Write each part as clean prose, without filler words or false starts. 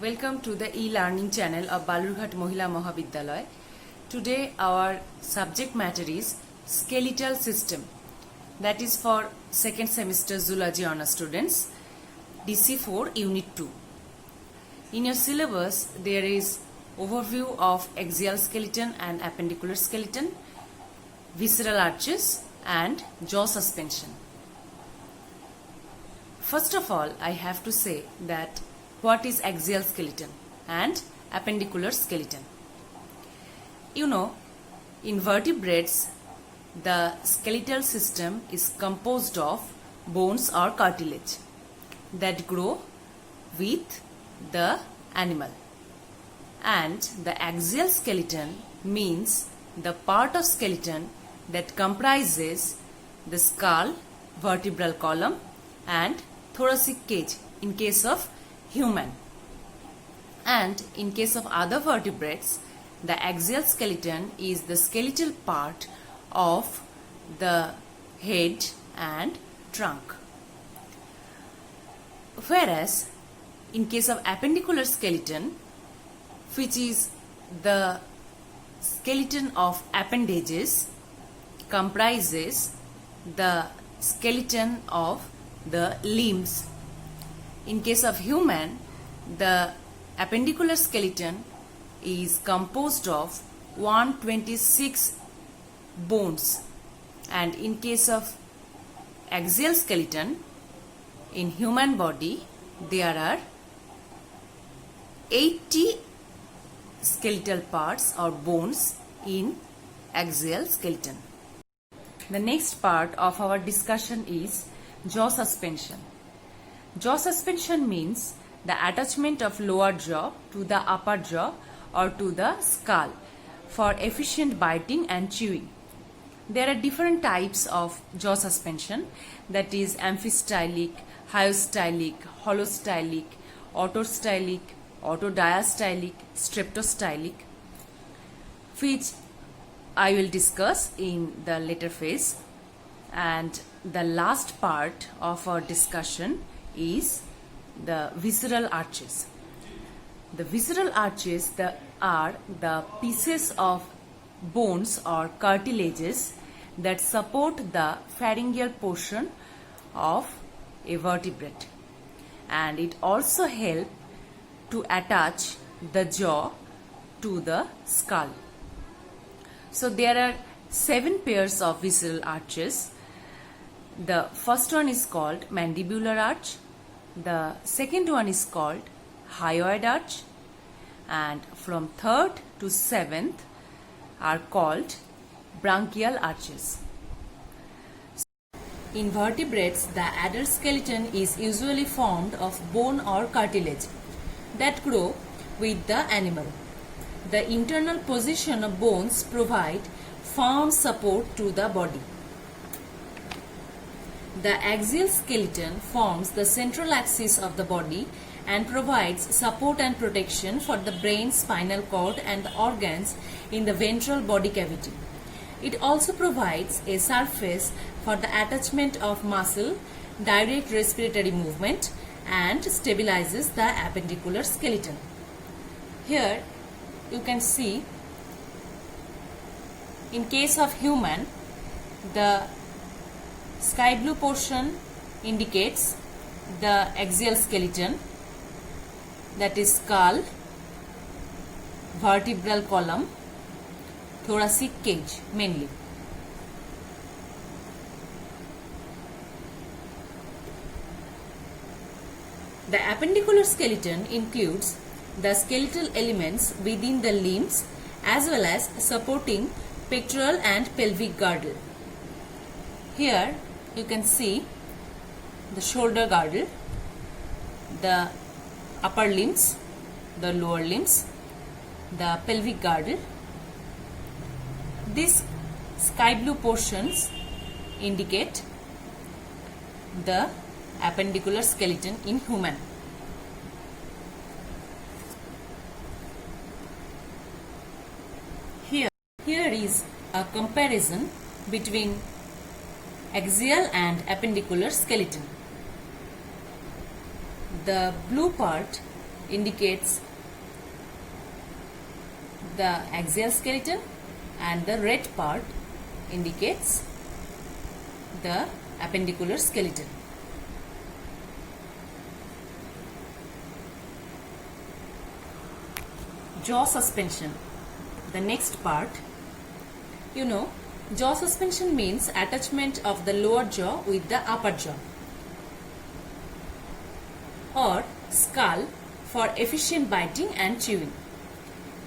Welcome to the e-learning channel of Balurghat Mohila Mahavidyalaya. Today our subject matter is skeletal system. That is for second semester zoology honors students, DC4 Unit 2. In your syllabus there is overview of axial skeleton and appendicular skeleton, visceral arches and jaw suspension. First of all, I have to say that what is axial skeleton and appendicular skeleton. You know, in vertebrates, the skeletal system is composed of bones or cartilage that grow with the animal. And the axial skeleton means the part of skeleton that comprises the skull, vertebral column and thoracic cage in case of human. And in case of other vertebrates, the axial skeleton is the skeletal part of the head and trunk. Whereas in case of appendicular skeleton, which is the skeleton of appendages, comprises the skeleton of the limbs. In case of human, the appendicular skeleton is composed of 126 bones, and in case of axial skeleton in human body there are 80 skeletal parts or bones in axial skeleton. The next part of our discussion is jaw suspension. Jaw suspension means the attachment of lower jaw to the upper jaw or to the skull for efficient biting and chewing. There are different types of jaw suspension, that is amphistylic, hyostylic, holostylic, autostylic, autodiastylic, streptostylic, which I will discuss in the later phase. And the last part of our discussion is the visceral arches. The visceral arches are the pieces of bones or cartilages that support the pharyngeal portion of a vertebrate, and it also helps to attach the jaw to the skull. So there are 7 pairs of visceral arches. The first one is called mandibular arch, the second one is called hyoid arch, and from 3rd to 7th are called branchial arches. In vertebrates, the adult skeleton is usually formed of bone or cartilage that grow with the animal. The internal position of bones provide firm support to the body. The axial skeleton forms the central axis of the body and provides support and protection for the brain, spinal cord and the organs in the ventral body cavity. It also provides a surface for the attachment of muscle, direct respiratory movement and stabilizes the appendicular skeleton. Here you can see, in case of human, the sky blue portion indicates the axial skeleton, that is skull, vertebral column, thoracic cage mainly. The appendicular skeleton includes the skeletal elements within the limbs as well as supporting pectoral and pelvic girdle. Here you can see the shoulder girdle, the upper limbs, the lower limbs, the pelvic girdle. These sky blue portions indicate the appendicular skeleton in human. Here is a comparison between axial and appendicular skeleton. The blue part indicates the axial skeleton, and the red part indicates the appendicular skeleton. Jaw suspension, the next part. Jaw suspension means attachment of the lower jaw with the upper jaw or skull for efficient biting and chewing.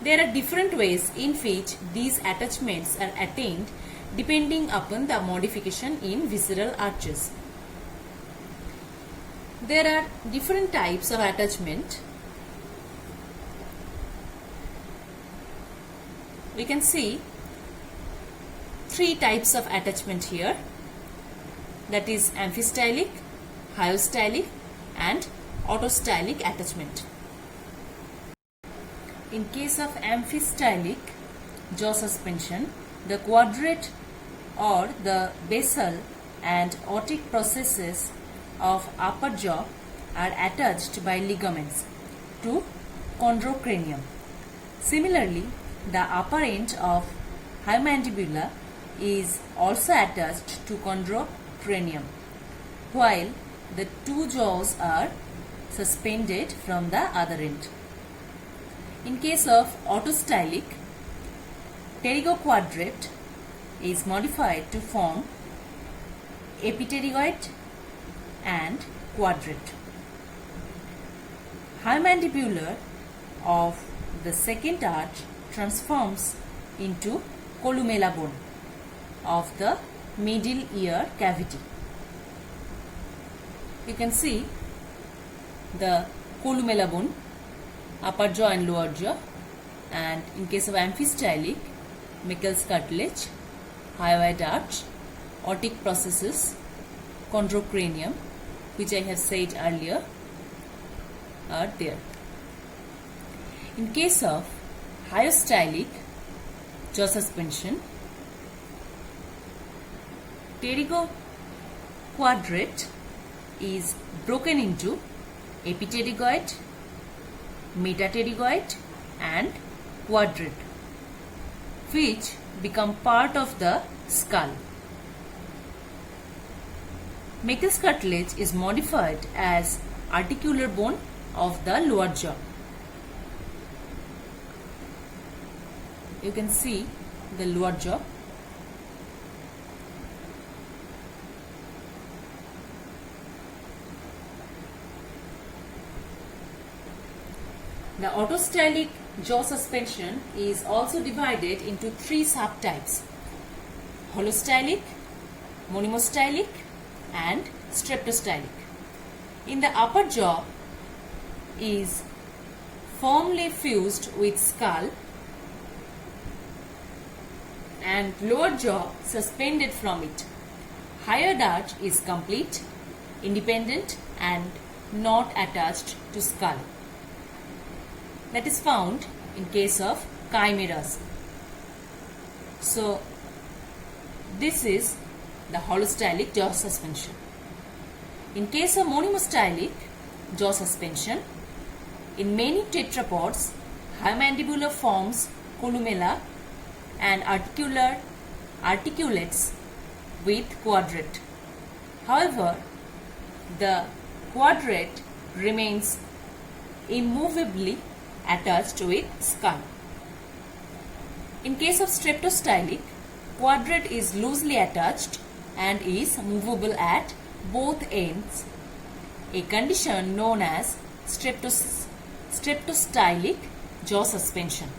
There are different ways in which these attachments are attained depending upon the modification in visceral arches. There are different types of attachment. We can see 3 types of attachment here, that is amphistylic, hyostylic and autostylic attachment. In case of amphistylic jaw suspension, the quadrate or the basal and otic processes of upper jaw are attached by ligaments to chondrocranium. Similarly, the upper end of hyemandibula is also attached to chondrocranium, while the 2 jaws are suspended from the other end. In case of autostylic, pterygoquadrate is modified to form epipterygoid and quadrate. Hyomandibular of the second arch transforms into columella bone of the middle ear cavity. You can see the columella bone, upper jaw and lower jaw, and in case of amphistylic, Meckel's cartilage, hyoid arch, otic processes, chondrocranium, which I have said earlier, are there. In case of hyostylic jaw suspension, pterygoquadrate is broken into epipterygoid, metapterygoid and quadrate, which become part of the skull. Meckel's cartilage is modified as articular bone of the lower jaw. You can see the lower jaw. The autostylic jaw suspension is also divided into 3 subtypes: holostylic, monomostylic and streptostylic. In the upper jaw is firmly fused with skull and lower jaw suspended from it. Hyoid arch is complete, independent and not attached to skull. That is found in case of chimeras. So, this is the holostylic jaw suspension. In case of monomostylic jaw suspension, in many tetrapods, hyomandibular forms columella and articulates with quadrate. However, the quadrate remains immovably attached with skull. In case of streptostylic, quadrate is loosely attached and is movable at both ends, a condition known as streptostylic jaw suspension.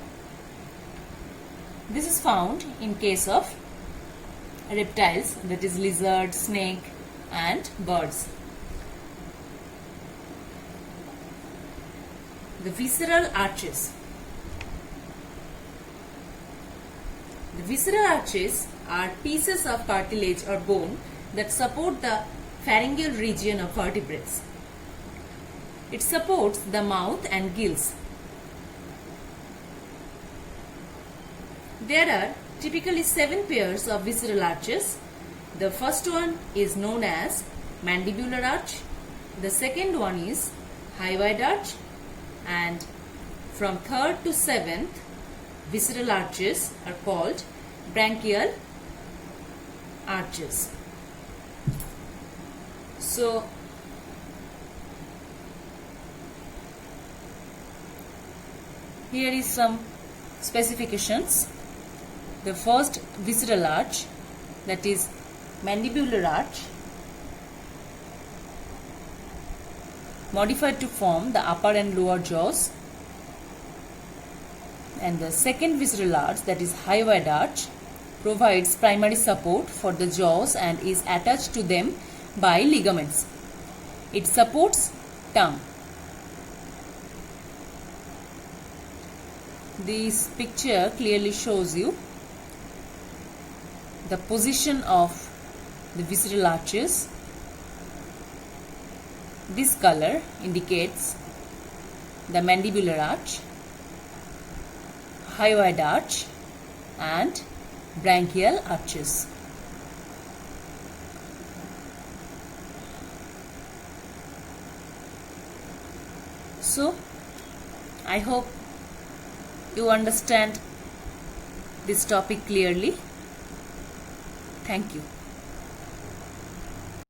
This is found in case of reptiles, that is lizard, snake and birds. The visceral arches. The visceral arches are pieces of cartilage or bone that support the pharyngeal region of vertebrates. It supports the mouth and gills. There are typically 7 pairs of visceral arches. The first one is known as mandibular arch. The second one is hyoid arch. and from 3rd to 7th visceral arches are called branchial arches. So here is some specifications. The first visceral arch, that is mandibular arch, modified to form the upper and lower jaws. And the second visceral arch, that is hyoid arch, provides primary support for the jaws and is attached to them by ligaments. It supports tongue. This picture clearly shows you the position of the visceral arches. This color indicates the mandibular arch, hyoid arch and branchial arches. So, I hope you understand this topic clearly. Thank you.